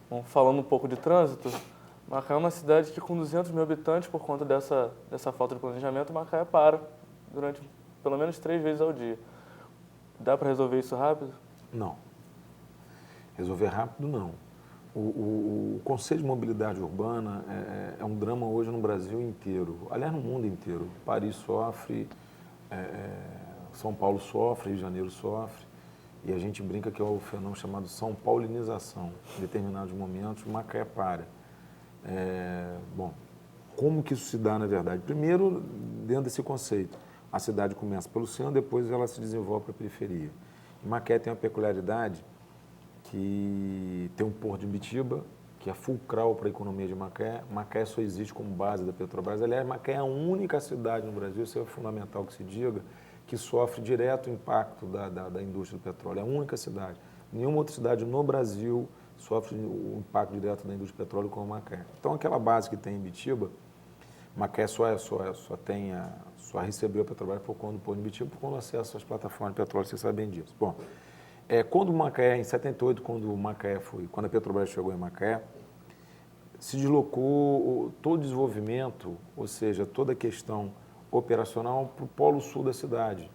Bom, falando um pouco de trânsito, Macaé é uma cidade que com 200 mil habitantes, por conta dessa falta de planejamento, Macaé para durante pelo menos 3 vezes ao dia. Dá para resolver isso rápido? Não. Resolver rápido, não. O Conselho de Mobilidade Urbana é um drama hoje no Brasil inteiro, aliás, no mundo inteiro. Paris sofre, São Paulo sofre, Rio de Janeiro sofre, e a gente brinca que é o fenômeno chamado São Paulinização. Em determinados momentos, Macaé para. Bom, como que isso se dá, na verdade? Primeiro, dentro desse conceito, a cidade começa pelo centro, depois ela se desenvolve para a periferia. E Macaé tem uma peculiaridade que tem um porto de Ibitiba, que é fulcral para a economia de Macaé. Macaé só existe como base da Petrobras. Aliás, Macaé é a única cidade no Brasil, isso é fundamental que se diga, que sofre direto o impacto da indústria do petróleo. É a única cidade. Nenhuma outra cidade no Brasil sofre o impacto direto da indústria do petróleo como Macaé. Então, aquela base que tem em Ibitiba, Macaé só recebeu a Petrobras por conta do porto de Ibitiba, por conta do acesso às plataformas de petróleo, vocês sabem disso. Bom, quando Macaé, em 78, quando a Petrobras chegou em Macaé, se deslocou todo o desenvolvimento, ou seja, toda a questão operacional para o polo sul da cidade.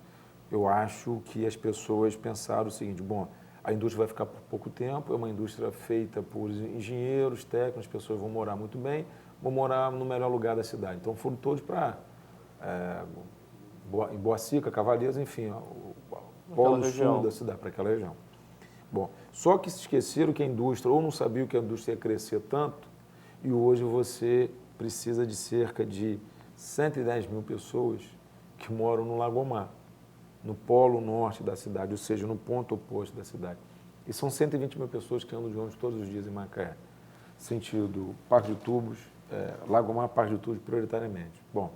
Eu acho que as pessoas pensaram o seguinte, bom, a indústria vai ficar por pouco tempo, é uma indústria feita por engenheiros, técnicos, as pessoas vão morar muito bem, vão morar no melhor lugar da cidade. Então foram todos para em Boacica, Cavalias, enfim, o polo sul da cidade, para aquela região. Bom, só que se esqueceram que a indústria, ou não sabiam que a indústria ia crescer tanto, e hoje você precisa de cerca de 110 mil pessoas que moram no Lagomar, no polo norte da cidade, ou seja, no ponto oposto da cidade. E são 120 mil pessoas que andam de ônibus todos os dias em Macaé, sentido Parque de Tubos, Lagomar, Parque de Tubos prioritariamente. Bom,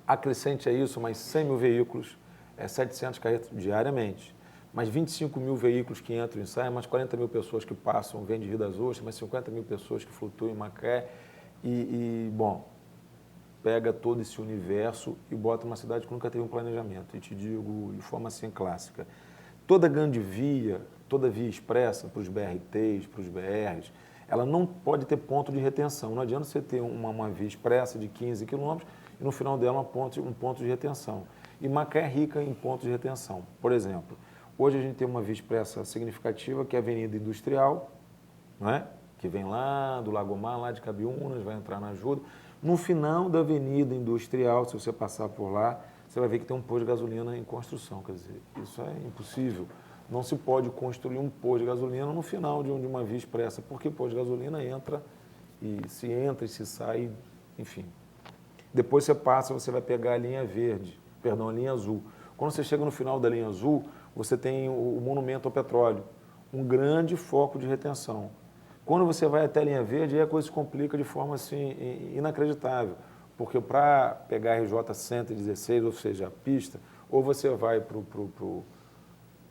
acrescente a isso mais 100 mil veículos, 700 carretas diariamente, mais 25 mil veículos que entram e saem, mais 40 mil pessoas que passam, vêm de Rio das Ostras, mais 50 mil pessoas que flutuam em Macaé. Bom, pega todo esse universo e bota uma cidade que nunca teve um planejamento. E te digo de forma assim clássica, toda grande via, toda via expressa para os BRTs, para os BRs, ela não pode ter ponto de retenção. Não adianta você ter uma via expressa de 15 quilômetros e no final dela um ponto de retenção. E Macaé é rica em pontos de retenção. Por exemplo, hoje a gente tem uma via expressa significativa, que é a Avenida Industrial, não é? Que vem lá do Lagomar, lá de Cabiúnas, vai entrar na Ajuda. No final da Avenida Industrial, se você passar por lá, você vai ver que tem um posto de gasolina em construção. Quer dizer, isso é impossível. Não se pode construir um posto de gasolina no final de uma via expressa, porque o posto de gasolina entra e se sai, enfim. Depois você passa, você vai pegar a linha a linha azul. Quando você chega no final da linha azul, você tem o monumento ao petróleo, um grande foco de retenção. Quando você vai até a linha verde, aí a coisa se complica de forma assim, inacreditável, porque para pegar a RJ 116, ou seja, a pista, ou você vai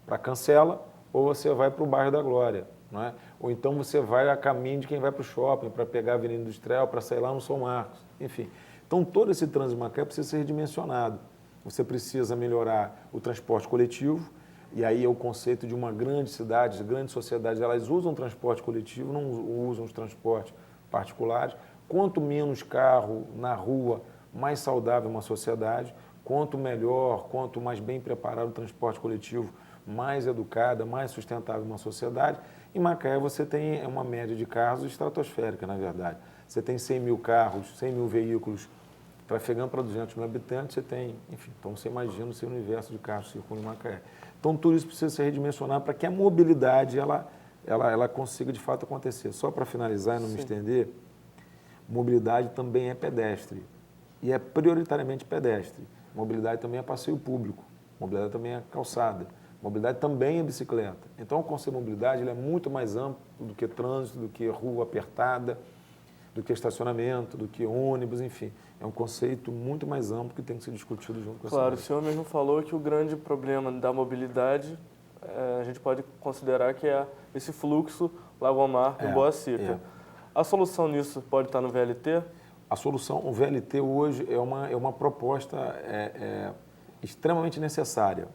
para Cancela, ou você vai para o bairro da Glória, não é? Ou então você vai a caminho de quem vai para o shopping, para pegar a Avenida Industrial, para sair lá no São Marcos, enfim. Então todo esse trânsito de Macaé precisa ser redimensionado. Você precisa melhorar o transporte coletivo, e aí é o conceito de uma grande cidade, grandes sociedades, elas usam transporte coletivo, não usam os transportes particulares. Quanto menos carro na rua, mais saudável uma sociedade. Quanto melhor, quanto mais bem preparado o transporte coletivo, mais educada, mais sustentável uma sociedade. Em Macaé você tem uma média de carros estratosférica, na verdade. Você tem 100 mil carros, 100 mil veículos trafegando para 200 mil habitantes, você tem, enfim, então você imagina o seu universo de carros que circulam em Macaé. Então tudo isso precisa ser redimensionado para que a mobilidade ela consiga de fato acontecer. Só para finalizar e não me estender, mobilidade também é pedestre e é prioritariamente pedestre. Mobilidade também é passeio público, mobilidade também é calçada, mobilidade também é bicicleta. Então o conceito de mobilidade ele é muito mais amplo do que trânsito, do que rua apertada, do que estacionamento, do que ônibus, enfim. É um conceito muito mais amplo que tem que ser discutido junto com a cidade. Claro, o senhor mesmo falou que o grande problema da mobilidade, a gente pode considerar que é esse fluxo Lagomar e Boacica. A solução nisso pode estar no VLT? A solução, o VLT hoje é uma proposta extremamente necessária,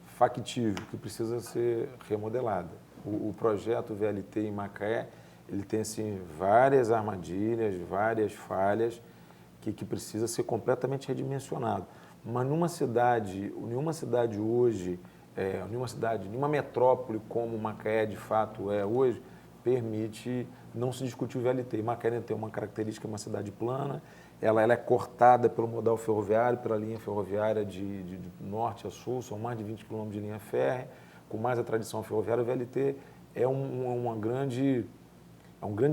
factível, que precisa ser remodelada. O projeto VLT em Macaé, ele tem assim, várias armadilhas, várias falhas que precisa ser completamente redimensionado. Mas nenhuma cidade hoje, nenhuma metrópole como Macaé de fato é hoje, permite não se discutir o VLT. Macaé tem uma característica, uma cidade plana, ela é cortada pelo modal ferroviário, pela linha ferroviária de norte a sul, são mais de 20 quilômetros de linha férrea, com mais a tradição ferroviária. O VLT é um grande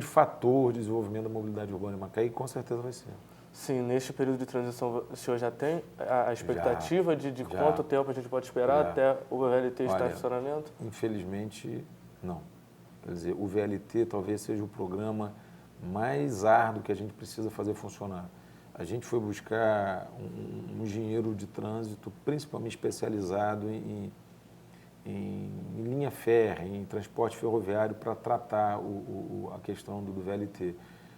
fator de desenvolvimento da mobilidade urbana em Macaé e com certeza vai ser. Sim, neste período de transição, o senhor já tem a expectativa de quanto tempo a gente pode esperar até o VLT estar em funcionamento? Infelizmente, não. Quer dizer, o VLT talvez seja o programa mais árduo que a gente precisa fazer funcionar. A gente foi buscar um engenheiro de trânsito, principalmente especializado em linha férrea, em transporte ferroviário, para tratar a questão do VLT.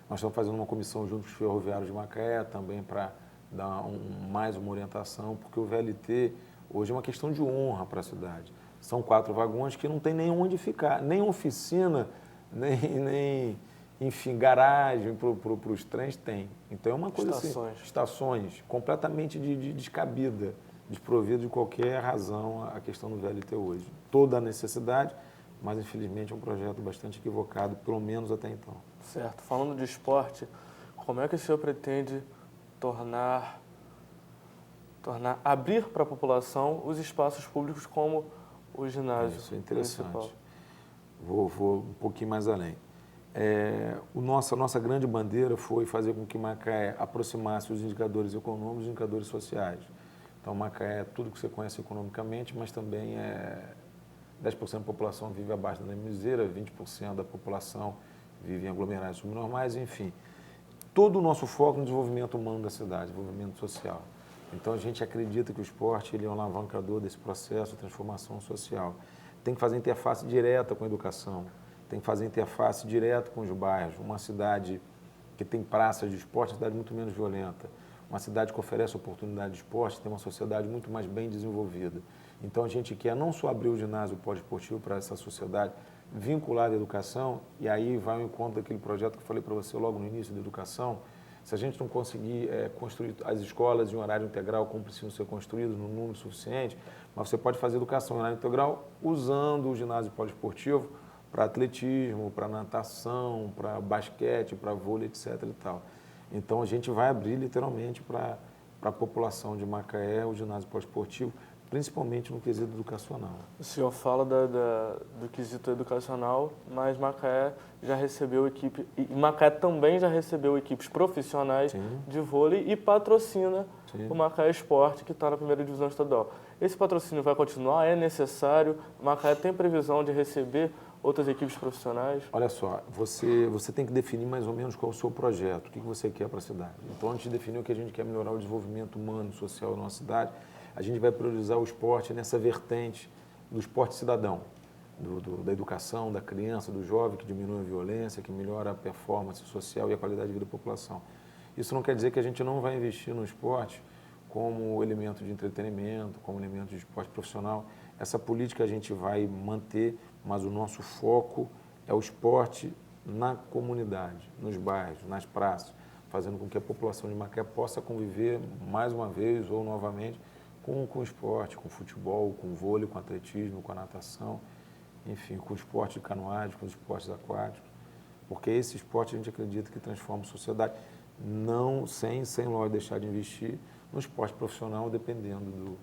Nós estamos fazendo uma comissão junto com os ferroviários de Macaé também para dar mais uma orientação, porque o VLT hoje é uma questão de honra para a cidade. São 4 vagões que não tem nem onde ficar, nem oficina, nem enfim, garagem para os trens tem. Então é uma coisa assim, estações completamente descabida, desprovida de qualquer razão a questão do VLT hoje. Toda a necessidade, mas infelizmente é um projeto bastante equivocado, pelo menos até então. Certo. Falando de esporte, como é que o senhor pretende abrir para a população os espaços públicos como o ginásio? Isso é interessante. Municipal? Vou um pouquinho mais além. A nossa grande bandeira foi fazer com que Macaé aproximasse os indicadores econômicos dos indicadores sociais. Então, Macaé é tudo que você conhece economicamente, mas também 10% da população vive abaixo da miséria, 20% da população vive em aglomerados subnormais, enfim. Todo o nosso foco no desenvolvimento humano da cidade, desenvolvimento social. Então, a gente acredita que o esporte ele é um alavancador desse processo de transformação social. Tem que fazer interface direta com a educação, tem que fazer interface direta com os bairros. Uma cidade que tem praças de esporte é uma cidade muito menos violenta. Uma cidade que oferece oportunidade de esporte tem uma sociedade muito mais bem desenvolvida. Então, a gente quer não só abrir o ginásio poliesportivo para essa sociedade, vincular a educação, e aí vai ao encontro daquele projeto que eu falei para você logo no início da educação. Se a gente não conseguir construir as escolas em horário integral como precisam ser construídas no número suficiente, mas você pode fazer educação em horário integral usando o ginásio poliesportivo para atletismo, para natação, para basquete, para vôlei, etc. e tal. Então, a gente vai abrir literalmente para a população de Macaé o ginásio poliesportivo, principalmente no quesito educacional. O senhor fala do quesito educacional, mas Macaé já recebeu Macaé também já recebeu equipes profissionais de vôlei e patrocina o Macaé Esporte, que está na primeira divisão estadual. Esse patrocínio vai continuar? É necessário? Macaé tem previsão de receber outras equipes profissionais? Olha só, você tem que definir mais ou menos qual é o seu projeto, o que você quer para a cidade. Então, antes de definir o que a gente quer melhorar o desenvolvimento humano e social da nossa cidade, a gente vai priorizar o esporte nessa vertente do esporte cidadão, da educação, da criança, do jovem, que diminui a violência, que melhora a performance social e a qualidade de vida da população. Isso não quer dizer que a gente não vai investir no esporte como elemento de entretenimento, como elemento de esporte profissional. Essa política a gente vai manter, mas o nosso foco é o esporte na comunidade, nos bairros, nas praças, fazendo com que a população de Macaé possa conviver mais uma vez ou novamente com o esporte, com o futebol, com o vôlei, com o atletismo, com a natação, enfim, com o esporte de canoagem, com os esportes aquáticos, porque esse esporte a gente acredita que transforma a sociedade, não sem logo deixar de investir no esporte profissional, dependendo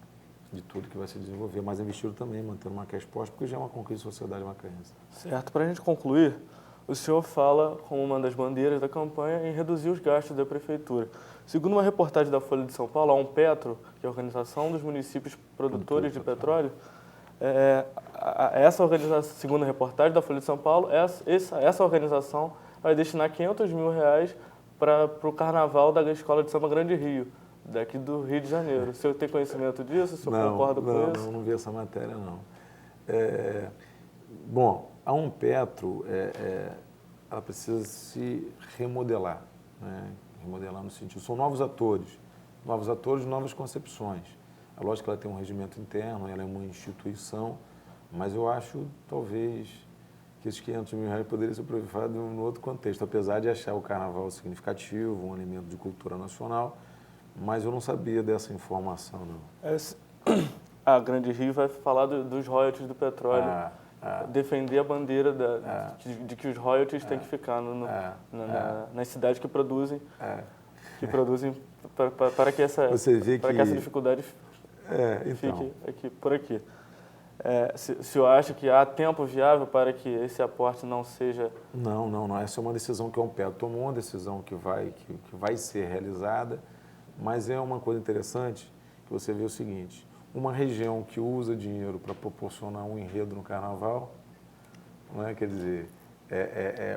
de tudo que vai se desenvolver, mas investir também, mantendo o Macaé Esporte, porque já é uma conquista da sociedade macaense. Certo. Para a gente concluir, o senhor fala, como uma das bandeiras da campanha, em reduzir os gastos da prefeitura. Segundo uma reportagem da Folha de São Paulo, a Unpetro, que é a Organização dos Municípios Produtores de Petróleo, essa organização, segundo a reportagem da Folha de São Paulo, essa organização vai destinar R$500 mil para o carnaval da Escola de Samba Grande Rio, daqui do Rio de Janeiro. O senhor tem conhecimento disso? O senhor concorda com isso? Não vi essa matéria, não. Bom, a Unpetro, ela precisa se remodelar, né? Remodelar no sentido, são novos atores, novas concepções. É lógico que ela tem um regimento interno, ela é uma instituição, mas eu acho, talvez, que esses 500 mil reais poderiam ser aproveitados em outro contexto, apesar de achar o carnaval significativo, um elemento de cultura nacional, mas eu não sabia dessa informação, não. A Grande Rio vai falar dos royalties do petróleo, defender a bandeira de que os royalties têm que ficar nas cidades que produzem, para que essa dificuldade fique por aqui. Se eu acho que há tempo viável para que esse aporte não seja... Não. Essa é uma decisão que a Ampetro tomou, uma decisão que vai ser realizada, mas é uma coisa interessante que você vê o seguinte: uma região que usa dinheiro para proporcionar um enredo no carnaval, não é? Quer dizer,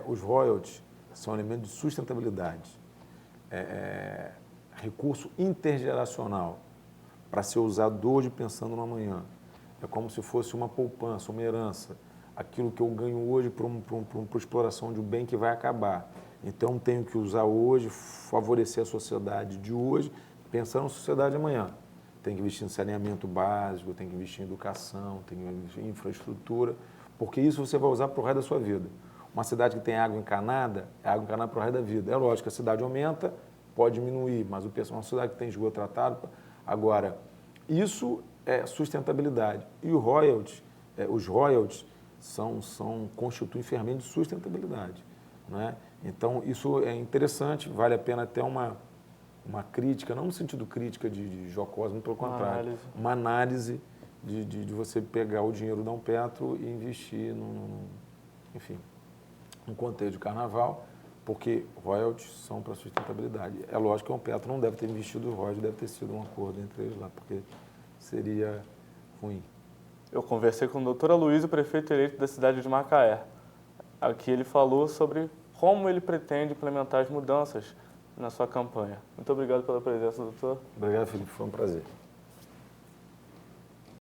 os royalties são elementos de sustentabilidade, recurso intergeracional para ser usado hoje pensando no amanhã. É como se fosse uma poupança, uma herança, aquilo que eu ganho hoje para exploração de um bem que vai acabar. Então, tenho que usar hoje, favorecer a sociedade de hoje, pensando na sociedade de amanhã. Tem que investir em saneamento básico, tem que investir em educação, tem que investir em infraestrutura, porque isso você vai usar para o resto da sua vida. Uma cidade que tem água encanada, é água encanada para o resto da vida. É lógico, a cidade aumenta, pode diminuir, mas uma cidade que tem esgoto tratado... Agora, isso é sustentabilidade. E os royalties constituem ferramenta de sustentabilidade. Não é? Então, isso é interessante, vale a pena até uma crítica, não no sentido crítica de jocosa, muito pelo contrário. Uma análise de você pegar o dinheiro da Ampetro e investir num contexto de carnaval, porque royalties são para sustentabilidade. É lógico que a Ampetro não deve ter investido os royalties, deve ter sido um acordo entre eles lá, porque seria ruim. Eu conversei com o doutor Aloysio, prefeito eleito da cidade de Macaé. Aqui ele falou sobre como ele pretende implementar as mudanças na sua campanha. Muito obrigado pela presença, doutor. Obrigado, Felipe. Foi um prazer.